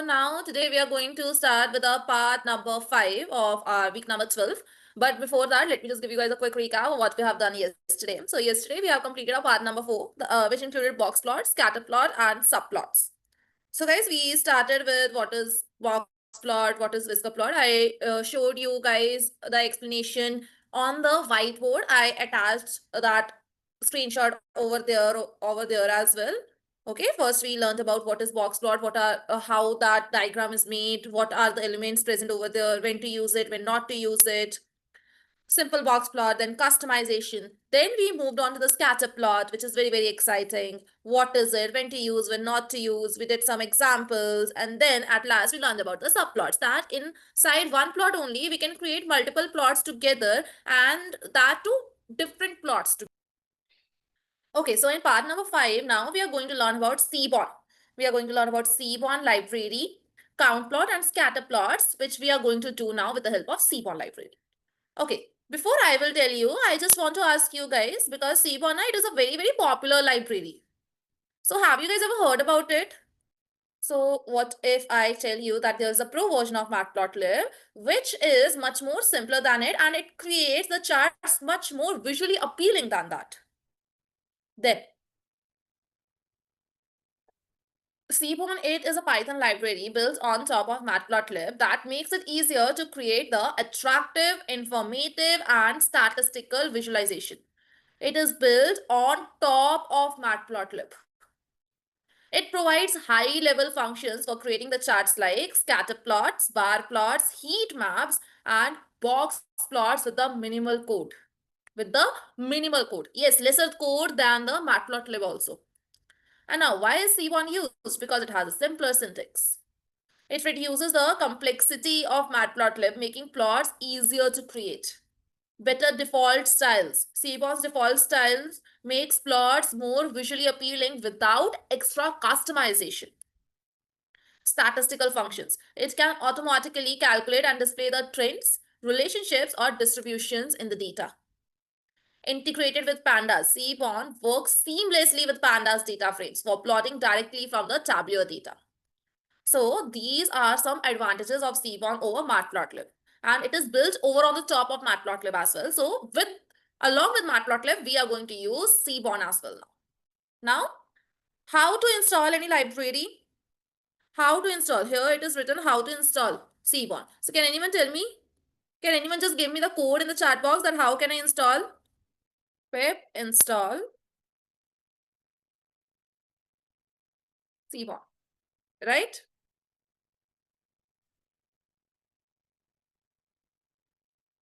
now today we are going to start with our part number 5 of our week number 12. But before that, let me just give you guys a quick recap of what we have done yesterday. So yesterday we have completed our part number 4, which included box plot, scatter plot, and subplots. So guys, we started with what is box plot, what is whisker plot. I showed you guys the explanation on the whiteboard. I attached that screenshot over there as well. Okay, first we learned about what is box plot, what are how that diagram is made, what are the elements present over there, when to use it, when not to use it. Simple box plot, then customization. Then we moved on to the scatter plot, which is very, very exciting. What is it, when to use, when not to use. We did some examples, and then at last we learned about the subplots, that inside one plot only we can create multiple plots together, and that too different plots together. Okay, so in part number 5, now we are going to learn about Seaborn. We are going to learn about Seaborn library, count plot, and scatter plots, which we are going to do now with the help of Seaborn library. Okay, before I will tell you, I just want to ask you guys, because Seaborn, it is a very, very popular library. So have you guys ever heard about it? So what if I tell you that there's a pro version of Matplotlib, which is much more simpler than it, and it creates the charts much more visually appealing than that. Then Seaborn 8 is a Python library built on top of Matplotlib that makes it easier to create the attractive, informative, and statistical visualization. It is built on top of Matplotlib. It provides high-level functions for creating the charts like scatter plots, bar plots, heat maps, and box plots with the minimal code. Yes, lesser code than the Matplotlib also. And now, why is Seaborn used? Because it has a simpler syntax. It reduces the complexity of Matplotlib, making plots easier to create. Better default styles. Seaborn's default styles makes plots more visually appealing without extra customization. Statistical functions. It can automatically calculate and display the trends, relationships, or distributions in the data. Integrated with Pandas, Seaborn works seamlessly with Pandas data frames for plotting directly from the tabular data. So these are some advantages of Seaborn over Matplotlib. And it is built over on the top of Matplotlib as well. So along with Matplotlib, we are going to use Seaborn as well now. Now, how to install any library? How to install? Here it is written how to install Seaborn. So can anyone tell me? Can anyone just give me the code in the chat box that how can I install? Pip install Seaborn, right?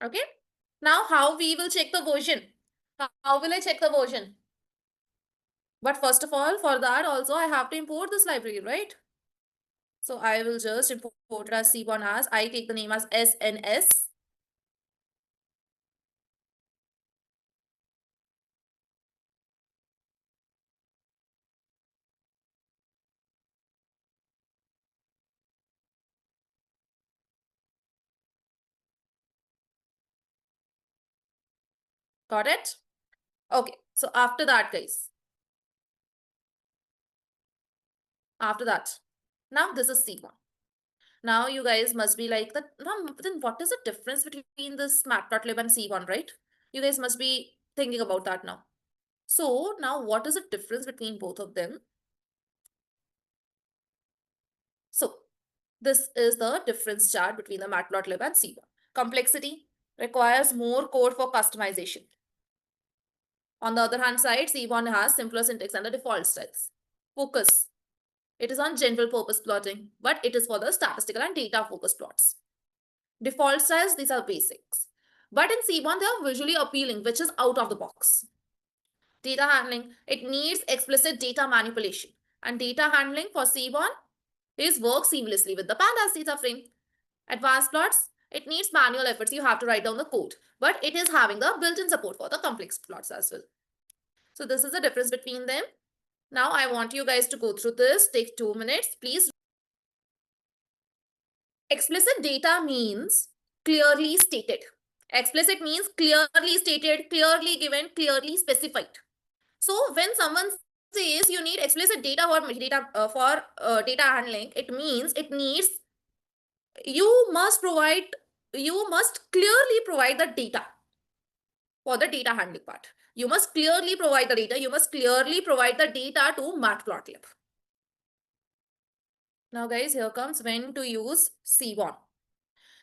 Okay. Now how we will check the version? How will I check the version? But first of all, for that also I have to import this library, right? So I will just import it as Seaborn as, I take the name as SNS. Got it? Okay. So after that, guys. After that. Now this is Seaborn. Now you guys must be like, then what is the difference between this Matplotlib and Seaborn, right? You guys must be thinking about that now. So now what is the difference between both of them? So this is the difference chart between the Matplotlib and Seaborn. Complexity requires more code for customization. On the other hand side, Seaborn has simpler syntax and the default styles. Focus. It is on general purpose plotting, but it is for the statistical and data focused plots. Default styles, these are basics. But in Seaborn, they are visually appealing, which is out of the box. Data handling, it needs explicit data manipulation. And data handling for Seaborn is work seamlessly with the Pandas data frame. Advanced plots, it needs manual efforts. You have to write down the code, but it is having the built-in support for the complex plots as well. So this is the difference between them. Now I want you guys to go through this. Take 2 minutes, please. Explicit data means clearly stated. Explicit means clearly stated, clearly given, clearly specified. So when someone says you need explicit data for data handling, it means it needs you must provide you must clearly provide the data for the data handling part. You must clearly provide the data. You must clearly provide the data to Matplotlib. Now, guys, here comes when to use Seaborn.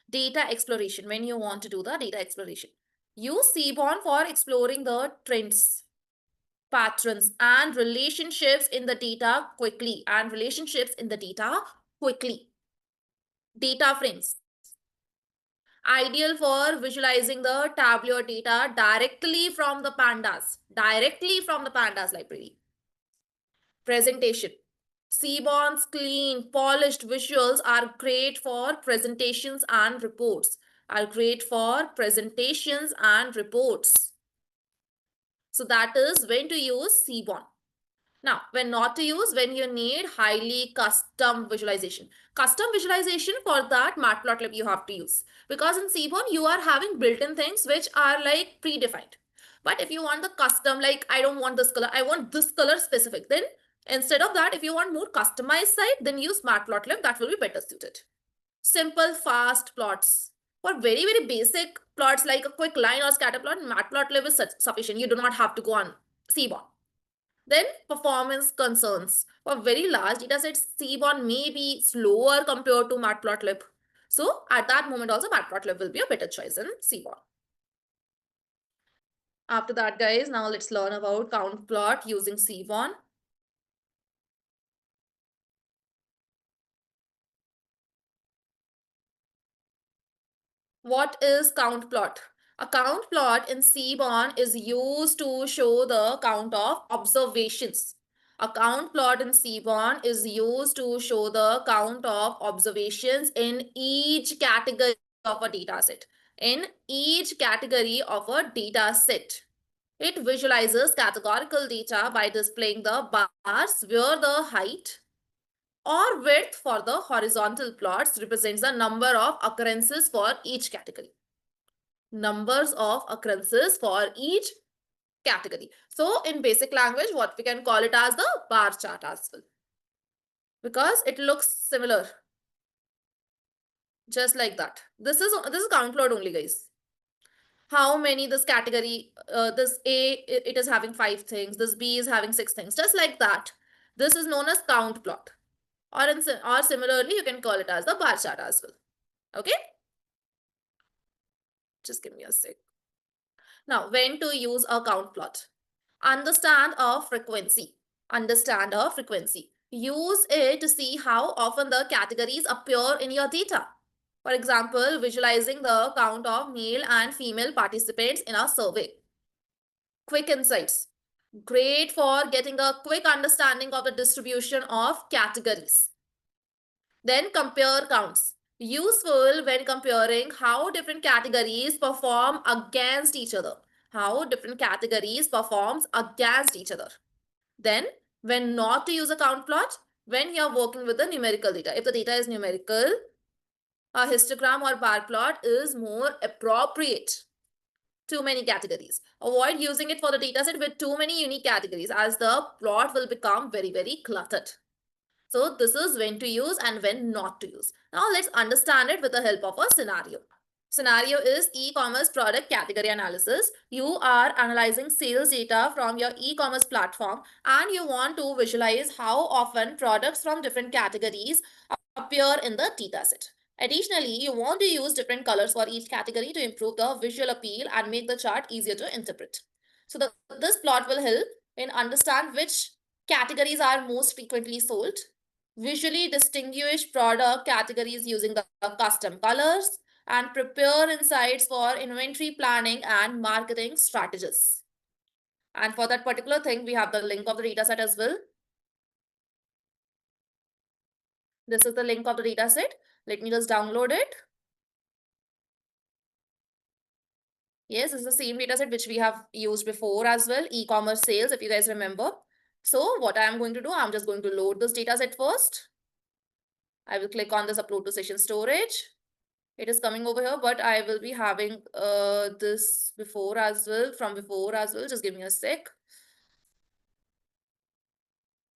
Data exploration. When you want to do the data exploration, use Seaborn for exploring the trends, patterns, and relationships in the data quickly. Data frames. Ideal for visualizing the tabular data directly from the pandas library. Presentation. Seaborn's clean, polished visuals are great for presentations and reports. So that is when to use Seaborn. Now, when not to use, when you need highly custom visualization. Custom visualization, for that Matplotlib you have to use. Because in Seaborn, you are having built-in things which are like predefined. But if you want the custom, like I don't want this color, I want this color specific, then instead of that, if you want more customized side, then use Matplotlib, that will be better suited. Simple, fast plots. For very, very basic plots like a quick line or scatter plot, Matplotlib is sufficient. You do not have to go on Seaborn. Then performance concerns. For very large datasets, Seaborn may be slower compared to Matplotlib. So at that moment also Matplotlib will be a better choice than Seaborn. After that, guys, now let's learn about count plot using Seaborn. What is count plot? A count plot in Seaborn is used to show the count of observations. A count plot in Seaborn is used to show the count of observations in each category of a dataset. It visualizes categorical data by displaying the bars where the height or width for the horizontal plots represents the number of occurrences for each category. Numbers of occurrences for each category. So in basic language, what we can call it as the bar chart as well. Because it looks similar. Just like that. This is count plot only, guys. How many this category, this A, it is having 5 things. This B is having 6 things. Just like that. This is known as count plot. Or similarly, you can call it as the bar chart as well. Okay? Just give me a sec. Now, when to use a count plot? Understand a frequency. Use it to see how often the categories appear in your data. For example, visualizing the count of male and female participants in a survey. Quick insights. Great for getting a quick understanding of the distribution of categories. Then compare counts. Useful when comparing how different categories perform against each other. Then, when not to use a count plot, when you are working with the numerical data. If the data is numerical, a histogram or bar plot is more appropriate. Too many categories. Avoid using it for the dataset with too many unique categories, as the plot will become very, very cluttered. So this is when to use and when not to use. Now let's understand it with the help of a scenario. Scenario is e-commerce product category analysis. You are analyzing sales data from your e-commerce platform and you want to visualize how often products from different categories appear in the dataset. Additionally, you want to use different colors for each category to improve the visual appeal and make the chart easier to interpret. So this plot will help in understand which categories are most frequently sold, visually distinguish product categories using the custom colors, and prepare insights for inventory planning and marketing strategies. And for that particular thing, we have the link of the dataset as well. This is the link of the dataset. Let me just download it. Yes, this is the same dataset which we have used before as well, e-commerce sales, if you guys remember. So what I'm going to do, I'm just going to load this dataset first. I will click on this upload to session storage. It is coming over here, but I will be having this from before as well. Just give me a sec.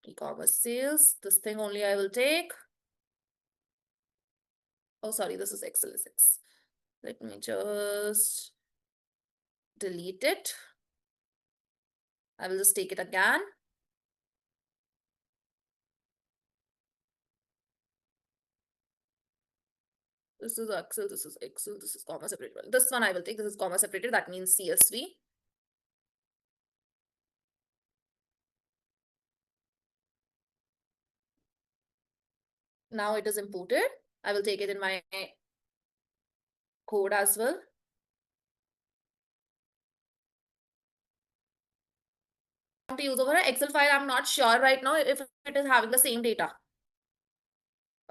E-commerce sales. This thing only I will take. Oh, sorry, this is XL6. Let me just delete it. I will just take it again. This is Excel, this is Excel, this is comma separated. This one I will take. This is comma separated. That means CSV. Now it is imported. I will take it in my code as well. To use over an Excel file, I'm not sure right now if it is having the same data.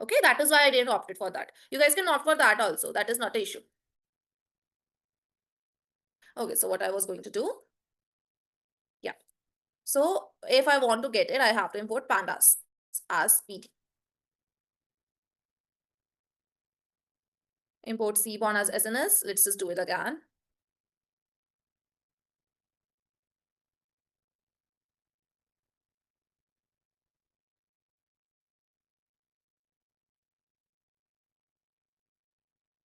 Okay, that is why I didn't opt it for that. You guys can opt for that also. That is not an issue. Okay, so what I was going to do, yeah. So if I want to get it, I have to import pandas as PD. Import Seaborn as SNS. Let's just do it again.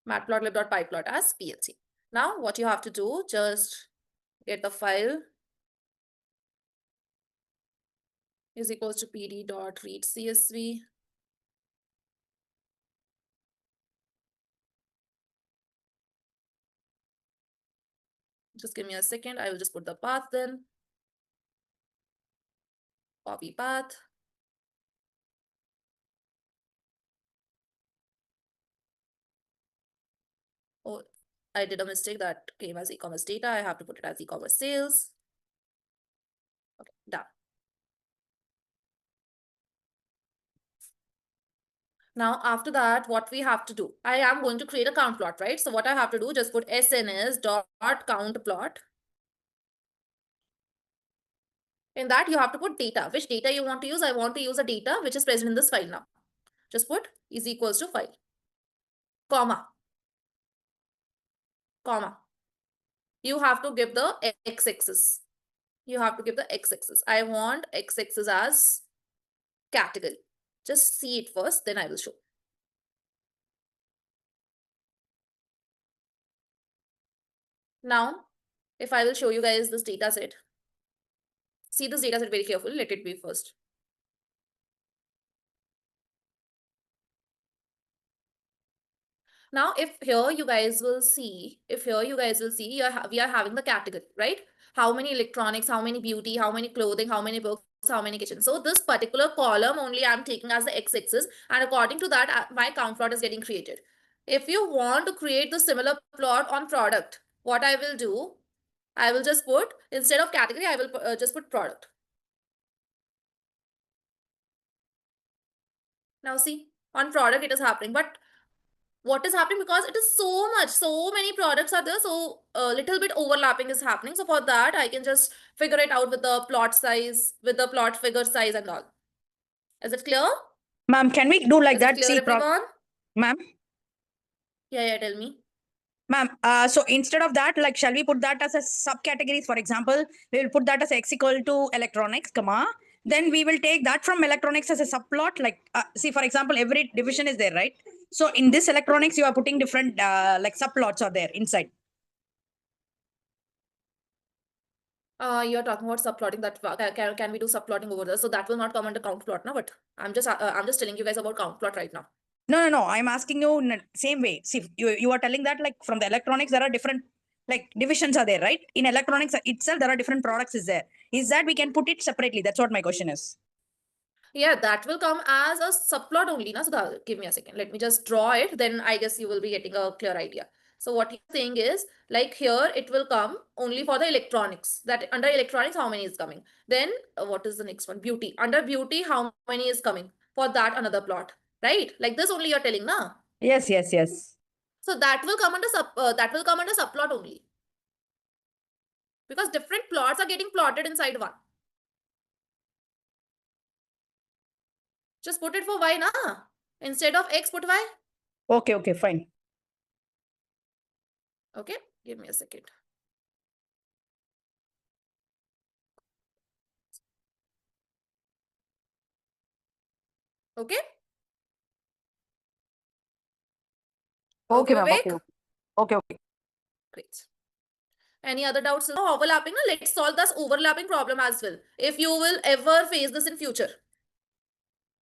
Matplotlib.pyplot as PLC. Now what you have to do, just get the file is equals to pd.read CSV. Just give me a second. I will just put the path then. Copy path. Oh, I did a mistake. That came as e-commerce data. I have to put it as e-commerce sales. Okay, done. Now, after that, what we have to do, I am going to create a count plot, right? So what I have to do, just put SNS dot count plot. In that, you have to put data. Which data you want to use? I want to use a data which is present in this file now. Just put is equals to file, comma, comma. You have to give the x-axis. You have to give the x-axis. I want x-axis as category. Just see it first, then I will show. Now, if I will show you guys this data set, see this data set very carefully. Let it be first. Now, if here you guys will see, we are having the category, right? How many electronics, how many beauty, how many clothing, how many books, how many kitchen. So this particular column only I'm taking as the x-axis, and according to that, my count plot is getting created. If you want to create the similar plot on product, what I will do, I will just put, instead of category, I will just put product. Now see, on product it is happening, but what is happening, because it is so many products are there, so a little bit overlapping is happening. So for that, I can just figure it out with the plot size, with the plot figure size and all. Is it clear? Ma'am, can we do like Is it that? clear, See, everyone? ma'am, Yeah, tell me. ma'am. So instead of that, like, shall we put that as a subcategories? For example, we will put that as x equal to electronics, comma. Then we will take that from electronics as a subplot. Like, see, for example, every division is there, right? So in this electronics, you are putting different like subplots are there inside. You're talking about subplotting. That can we do subplotting over there? So that will not come under count plot now. But I'm just telling you guys about count plot right now. No. I'm asking you in the same way. See, you are telling that like from the electronics, there are different like divisions are there, right? In electronics itself, there are different products is there. Is that we can put it separately? That's what my question is. Yeah, that will come as a subplot only. Na? So give me a second. Let me just draw it. Then I guess you will be getting a clear idea. So what you're saying is, like here, it will come only for the electronics. That under electronics, how many is coming? Then what is the next one? Beauty. Under beauty, how many is coming? For that, another plot. Right? Like this only you're telling, na? Yes. So that will come under subplot only. Because different plots are getting plotted inside one. Just put it for y, na? Instead of x, put y. Okay, fine. Okay, give me a second. Okay? Okay, ma'am. Vivek? Okay. Great. Any other doubts? No overlapping. No? Let's solve this overlapping problem as well. If you will ever face this in future.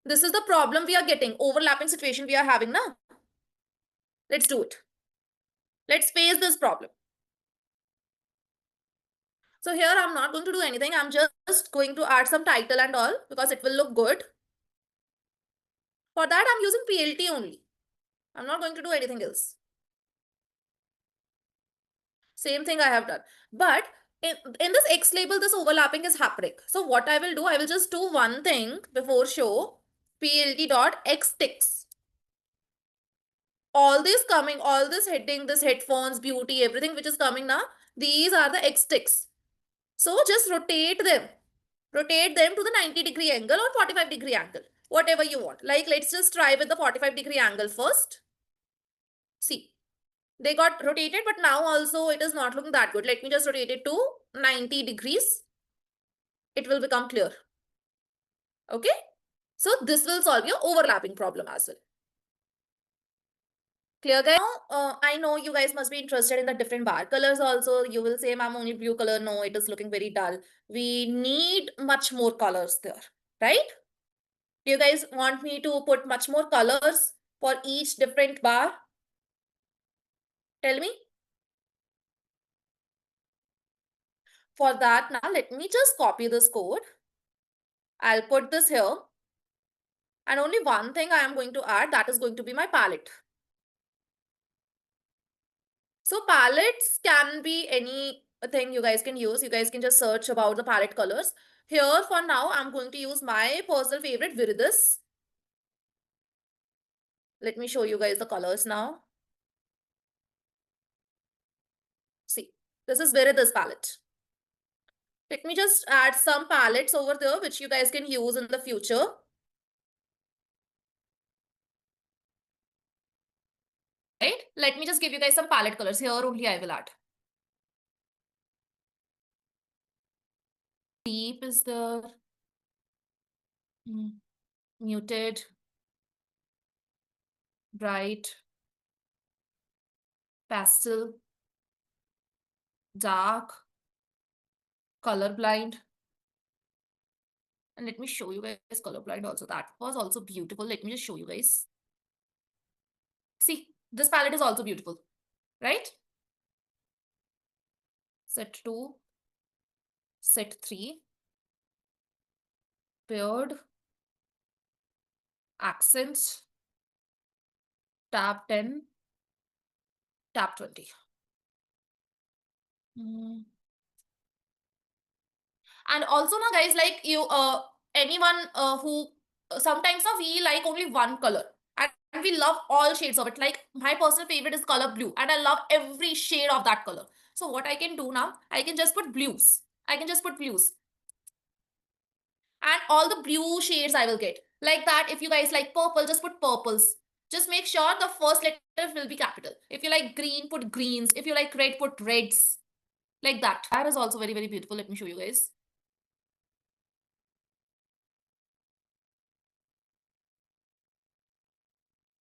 This is the problem we are getting. Overlapping situation we are having now. Let's do it. Let's face this problem. So here I'm not going to do anything. I'm just going to add some title and all because it will look good. For that I'm using PLT only. I'm not going to do anything else. Same thing I have done. But in this X label, this overlapping is happening. So what I will do, I will just do one thing before show PLT dot X ticks. All this coming, all this heading, this headphones, beauty, everything which is coming now, these are the X ticks. So just rotate them. Rotate them to the 90-degree angle or 45-degree angle. Whatever you want. Like let's just try with the 45-degree angle first. See. They got rotated, but now also it is not looking that good. Let me just rotate it to 90 degrees. It will become clear. Okay. So this will solve your overlapping problem as well. Clear, guys? Now, I know you guys must be interested in the different bar colors also. You will say, ma'am, only blue color. No, it is looking very dull. We need much more colors there, right? Do you guys want me to put much more colors for each different bar? Tell me. For that, now let me just copy this code. I'll put this here. And only one thing I am going to add, that is going to be my palette. So palettes can be anything you guys can use. You guys can just search about the palette colors. Here for now, I'm going to use my personal favorite, Viridis. Let me show you guys the colors now. See, this is Viridis palette. Let me just add some palettes over there, which you guys can use in the future. Right? Let me just give you guys some palette colors. Here only I will add. Deep is there. Muted. Bright. Pastel. Dark. Colorblind. And let me show you guys colorblind also. That was also beautiful. Let me just show you guys. See, this palette is also beautiful, right? Set 2, set 3, paired, accents, tab 10, tab 20. And also now guys, like you, anyone who sometimes now we like only one color and we love all shades of it. Like my personal favorite is color blue and I love every shade of that color. So what I can do now, I can just put blues. I can just put blues. And all the blue shades I will get. Like that, if you guys like purple, just put purples. Just make sure the first letter will be capital. If you like green, put greens. If you like red, put reds. Like that. That is also very, very beautiful. Let me show you guys.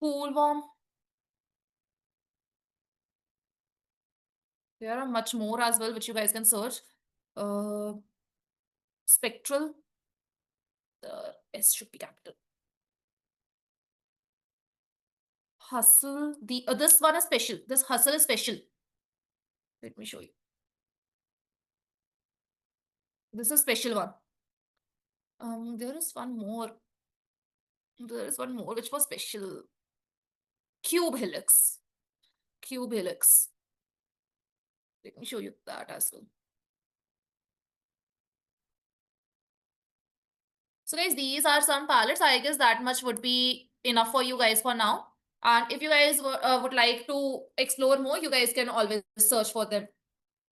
Cool, warm. There are much more as well, which you guys can search. Spectral. The S should be capital. Hustle. This one is special. This hustle is special. Let me show you. This is special one. There is one more. There is one more which was special. Cube helix. Cube helix. Let me show you that as well. So guys, these are some palettes. I guess that much would be enough for you guys for now. And if you guys would like to explore more, you guys can always search for them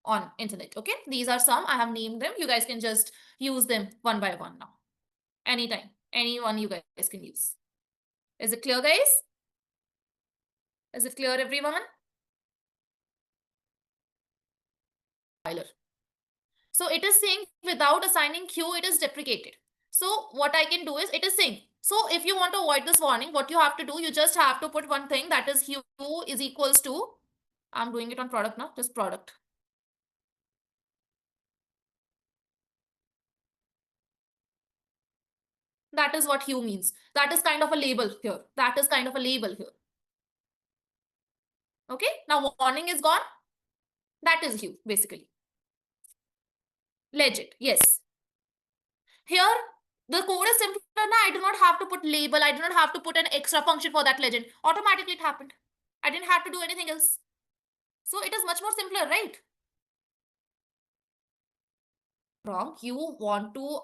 on internet. Okay, these are some. I have named them. You guys can just use them one by one now. Anytime. Anyone you guys can use. Is it clear, guys? Is it clear, everyone? So it is saying without assigning Q, it is deprecated. So what I can do is, it is saying So if you want to avoid this warning, what you have to do, you just have to put one thing, that is hue is equals to, I'm doing it on product now, just product. That is what hue means. That is kind of a label here. That is kind of a label here. Okay, now warning is gone. That is hue, basically. Legit, yes. Here, the code is simpler now. I do not have to put label. I do not have to put an extra function for that legend. Automatically it happened. I didn't have to do anything else. So it is much more simpler, right? Wrong. You want to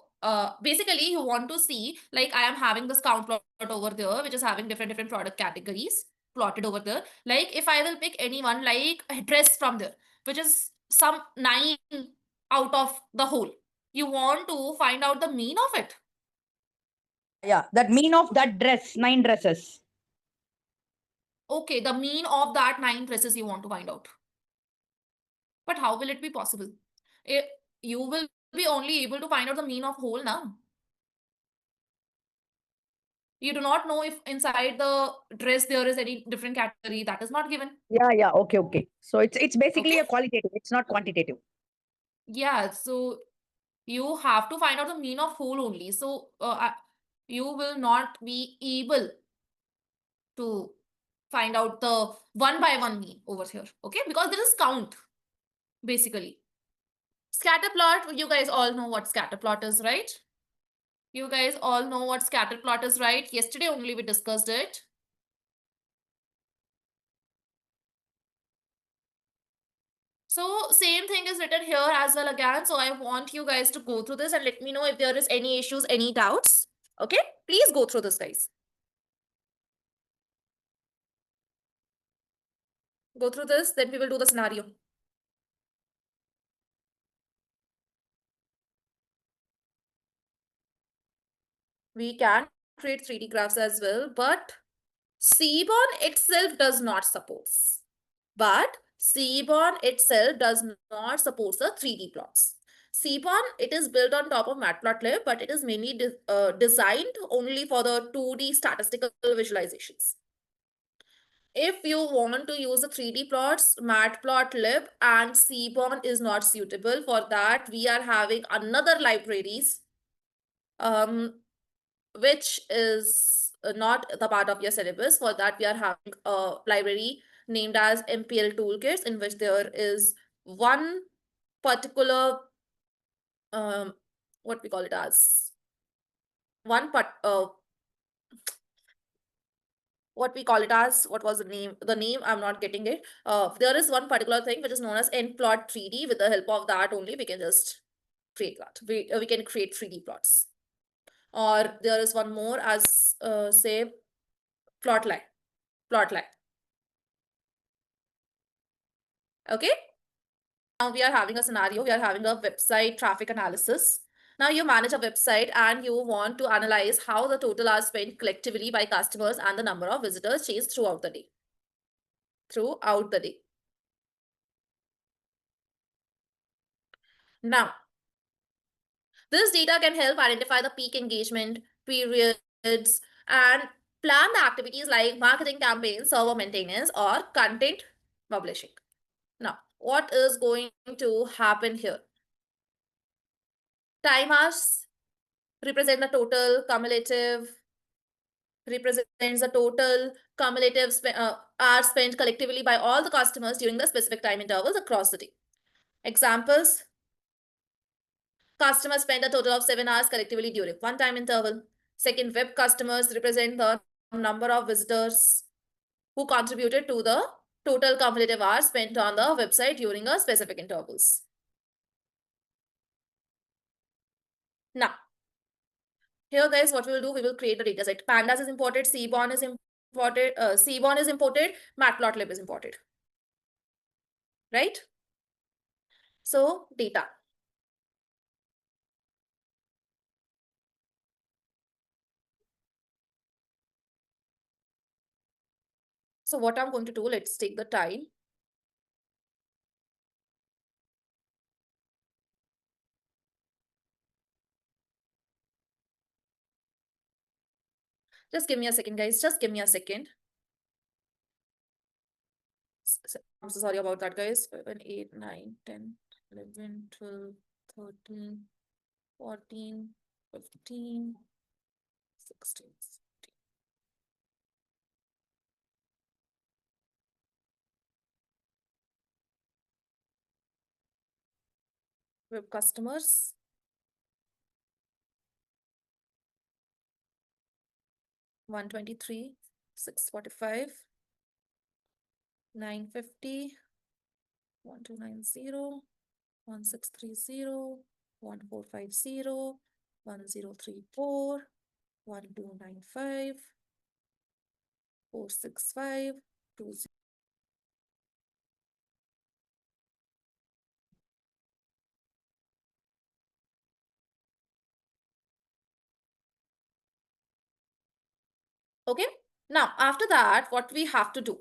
basically you want to see, like, I am having this count plot over there, which is having different product categories plotted over there. Like if I will pick anyone like a dress from there, which is some 9 out of the whole, you want to find out the mean of it. Yeah, that mean of that dress, 9 dresses. Okay, the mean of that 9 dresses you want to find out. But how will it be possible? You will be only able to find out the mean of whole now. You do not know if inside the dress there is any different category. That is not given. Yeah. Okay. So it's basically Okay. a qualitative. It's not quantitative. Yeah. So you have to find out the mean of whole only. So you will not be able to find out the one by one mean over here. Okay. Because there is count basically. Scatter plot. You guys all know what scatter plot is, right? You guys all know what scatter plot is, right? Yesterday only we discussed it. So same thing is written here as well again. So I want you guys to go through this and let me know if there is any issues, any doubts. Okay, please go through this, guys. Go through this, then we will do the scenario. We can create 3D graphs as well, but Seaborn itself does not support. But Seaborn itself does not support the 3D plots. Seaborn, it is built on top of Matplotlib, but it is mainly designed only for the 2D statistical visualizations. If you want to use the 3D plots, Matplotlib and Seaborn is not suitable. For that, we are having another libraries, which is not the part of your syllabus. For that, we are having a library named as MPL Toolkits, in which there is one particular, what we call it as, one part, what we call it as, what was the name, I'm not getting it. There is one particular thing which is known as nplot 3D. With the help of that only we can just create that. We can create 3D plots. Or there is one more as say plotly. Okay, now we are having a scenario. We are having a website traffic analysis. Now you manage a website and you want to analyze how the total hours spent collectively by customers and the number of visitors changed throughout the day. Now, this data can help identify the peak engagement periods and plan the activities like marketing campaigns, server maintenance, or content publishing. Now, what is going to happen here? Time hours represent the total cumulative, represents the total cumulative hours spent collectively by all the customers during the specific time intervals across the day. Examples: customers spend a total of 7 hours collectively during one time interval. Second, web customers represent the number of visitors who contributed to the total cumulative hours spent on the website during a specific intervals. Now, here guys, what we will do, we will create a data set. Pandas is imported, Seaborn is imported, Matplotlib is imported. Right? So, data. So what I'm going to do, let's take the time. Just give me a second, guys. Just give me a second. I'm so sorry about that, guys. 7, 8, 9, 10, 11, 12, 13, 14, 15, 16. Web customers. One 23, 645, 950, 1290, 1630, 1450, 1034, 1295, 465, 20. Okay. Now, after that, what we have to do?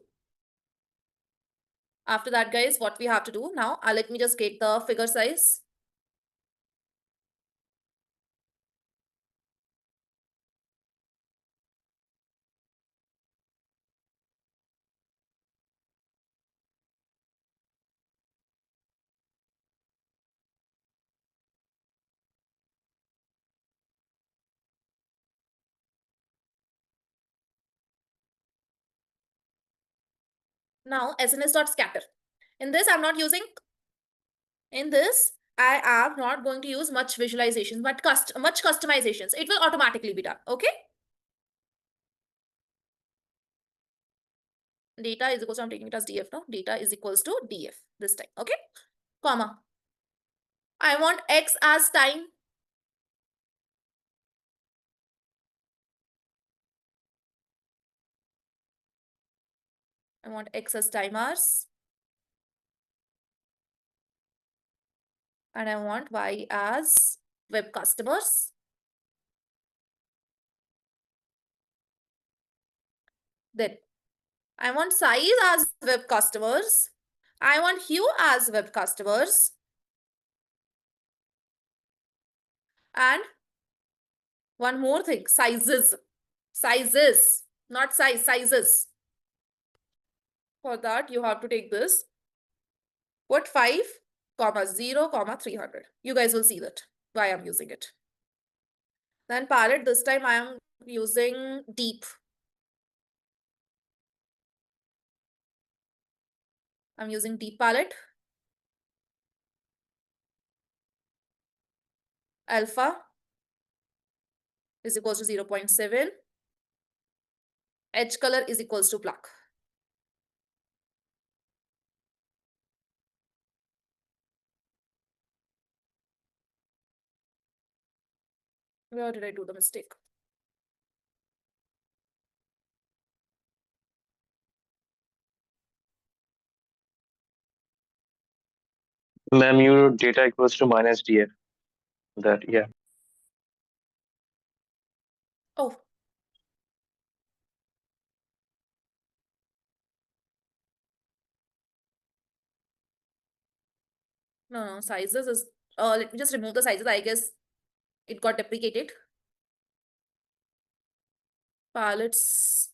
After that, guys, what we have to do now, let me just get the figure size. Now, sns.scatter. In this, I'm not using, in this, I am not going to use much visualization, but much customizations. It will automatically be done. Okay. Data is equals to, I'm taking it as df now. Data is equals to df this time. Okay. Comma. I want x as time. I want x as time hours. And I want y as web customers. Then I want size as web customers. I want hue as web customers. And one more thing, sizes. Sizes, not size, sizes. For that, you have to take this. Put 5, comma 0, comma 300. You guys will see that, why I'm using it. Then palette, this time I am using deep. I'm using deep palette. Alpha is equals to 0.7. Edge color is equals to black. Where did I do the mistake? Ma'am, your data equals to minus df. That, yeah. Oh. No, sizes is, let me just remove the sizes. I guess it got deprecated. Palettes,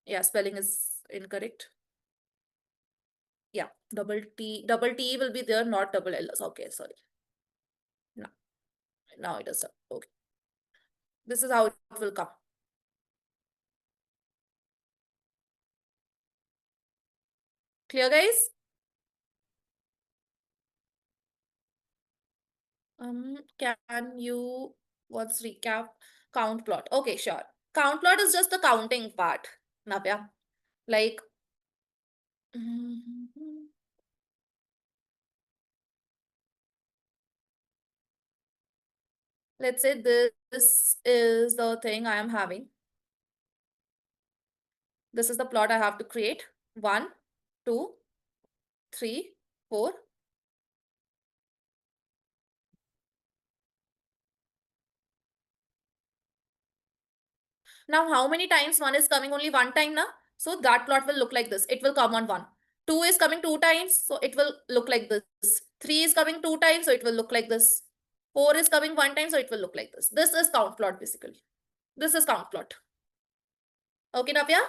yeah, spelling is incorrect. Yeah, double T will be there, not double L. Okay, sorry. No, now it is okay. This is how it will come. Clear, guys? Can you once recap count plot? Okay, sure. Count plot is just the counting part, Navya. Like, let's say this is the thing I am having. This is the plot I have to create. 1, 2, 3, 4. Now, how many times 1 is coming? Only 1 time now. So that plot will look like this. It will come on 1. 2 is coming 2 times. So it will look like this. 3 is coming 2 times. So it will look like this. 4 is coming 1 time. So it will look like this. This is count plot basically. This is count plot. Okay, Navya?